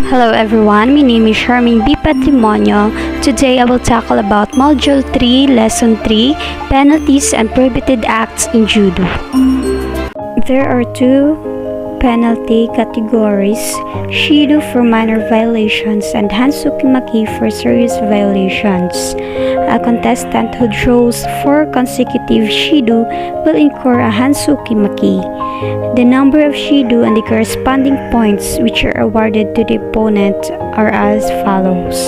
Hello everyone, my name is Charmaine B. Patrimonio. Today I will tackle about Module 3, Lesson 3, Penalties and Prohibited Acts in Judo. There are two penalty categories, Shido for minor violations and Hansukimaki for serious violations. A contestant who draws 4 consecutive Shido will incur a Hansukimaki. The number of Shido and the corresponding points which are awarded to the opponent are as follows.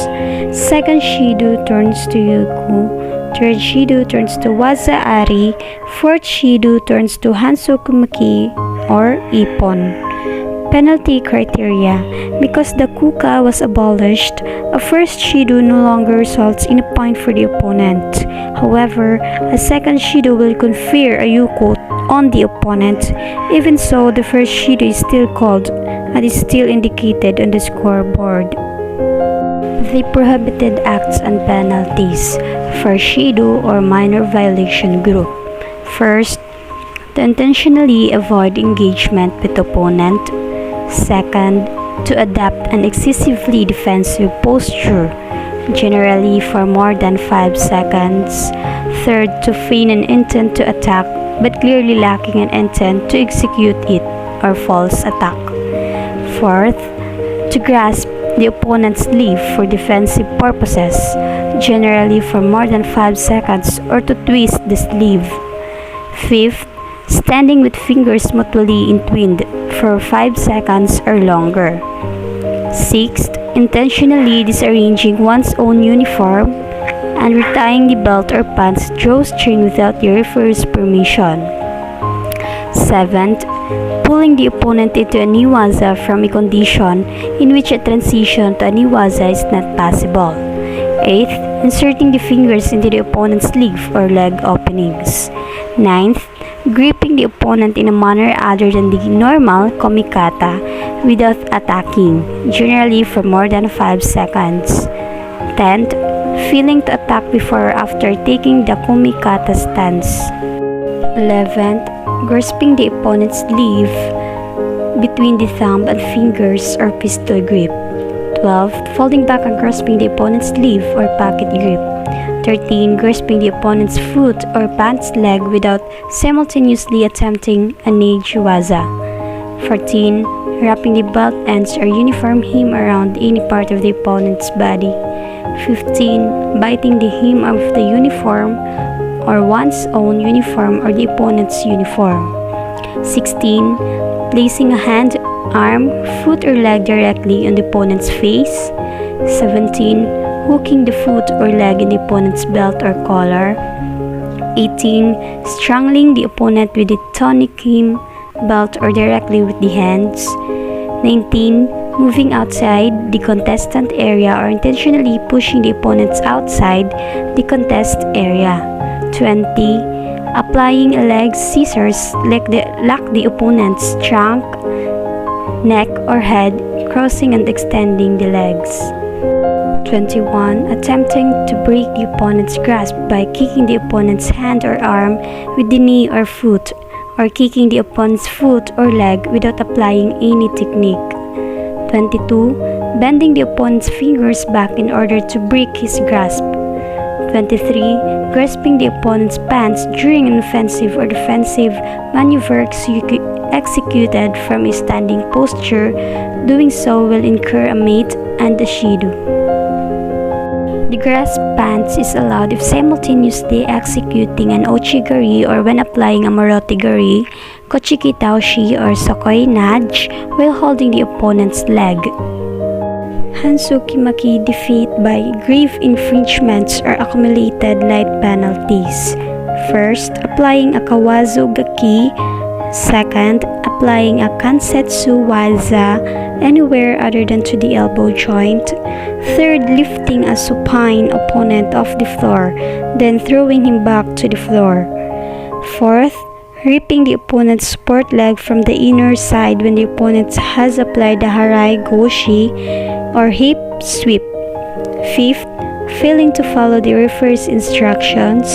Second Shido turns to Yuku. Third Shido turns to Waza Ari. Fourth Shido turns to Hansukimaki or Ippon. Penalty criteria. Because the Kuka was abolished, a first Shido no longer results in a point for the opponent. However, a second Shido will confer a Yuko on the opponent. Even so, the first Shido is still called and is still indicated on the scoreboard. The prohibited acts and penalties for Shido or minor violation group. First, to intentionally avoid engagement with opponent. Second, to adopt an excessively defensive posture, generally for more than 5 seconds. Third, to feign an intent to attack but clearly lacking an intent to execute it or false attack. Fourth, to grasp the opponent's sleeve for defensive purposes, generally for more than 5 seconds, or to twist the sleeve. Fifth, standing with fingers mutually entwined for 5 seconds or longer. Sixth, intentionally disarranging one's own uniform and retying the belt or pants drawstring without the referee's permission. Seventh, pulling the opponent into a niwaza from a condition in which a transition to a niwaza is not possible. Eighth, inserting the fingers into the opponent's sleeve or leg openings. Ninth, gripping the opponent in a manner other than the normal komikata without attacking, generally for more than 5 seconds. 10th, failing to attack before or after taking the komikata stance. 11th, grasping the opponent's sleeve between the thumb and fingers or pistol grip. 12th, folding back and grasping the opponent's sleeve or pocket grip. 13. Grasping the opponent's foot or pants leg without simultaneously attempting a nejiwaza. 14. Wrapping the belt ends or uniform hem around any part of the opponent's body. 15. Biting the hem of the uniform or one's own uniform or the opponent's uniform. 16. Placing a hand, arm, foot or leg directly on the opponent's face. 17. Hooking the foot or leg in the opponent's belt or collar. 18. Strangling the opponent with the tonic hem, belt or directly with the hands. 19. Moving outside the contestant area or intentionally pushing the opponents outside the contest area. 20. Applying a leg scissors like the opponent's trunk, neck or head, crossing and extending the legs. 21. Attempting to break the opponent's grasp by kicking the opponent's hand or arm with the knee or foot, or kicking the opponent's foot or leg without applying any technique. 22. Bending the opponent's fingers back in order to break his grasp. 23. Grasping the opponent's pants during an offensive or defensive maneuver executed from a standing posture. Doing so will incur a mate and a shido. The grasp pants is allowed if simultaneously executing an ochigari or when applying a marotigari, kochikitaoshi or sokoi naj while holding the opponent's leg. Hansukimaki defeat by grave infringements or accumulated light penalties. First, applying a kawazu gaki. Second, applying a kansetsu waza anywhere other than to the elbow joint. Third, lifting a supine opponent off the floor, then throwing him back to the floor. Fourth, ripping the opponent's support leg from the inner side when the opponent has applied the harai goshi or hip sweep. Fifth, failing to follow the referee's instructions.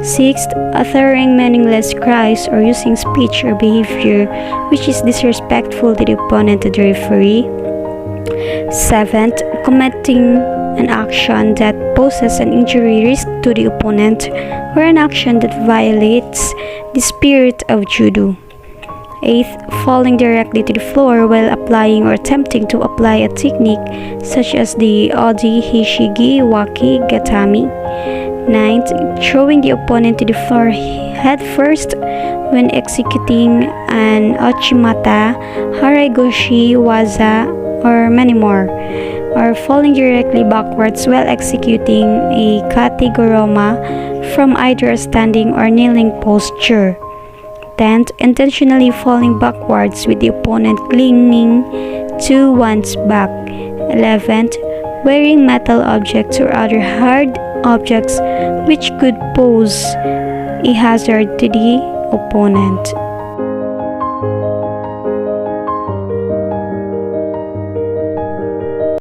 Sixth, uttering meaningless cries or using speech or behavior which is disrespectful to the opponent or the referee. Seventh, committing an action that poses an injury risk to the opponent or an action that violates the spirit of judo. Eighth, falling directly to the floor while applying or attempting to apply a technique such as the Odi Hishigi Waki Gatami. Ninth, throwing the opponent to the floor head first when executing an Ochimata, Haraigoshi Waza, or many more, or falling directly backwards while executing a Kategoroma from either a standing or kneeling posture. 10th, intentionally falling backwards with the opponent clinging to one's back. 11th, wearing metal objects or other hard objects which could pose a hazard to the opponent.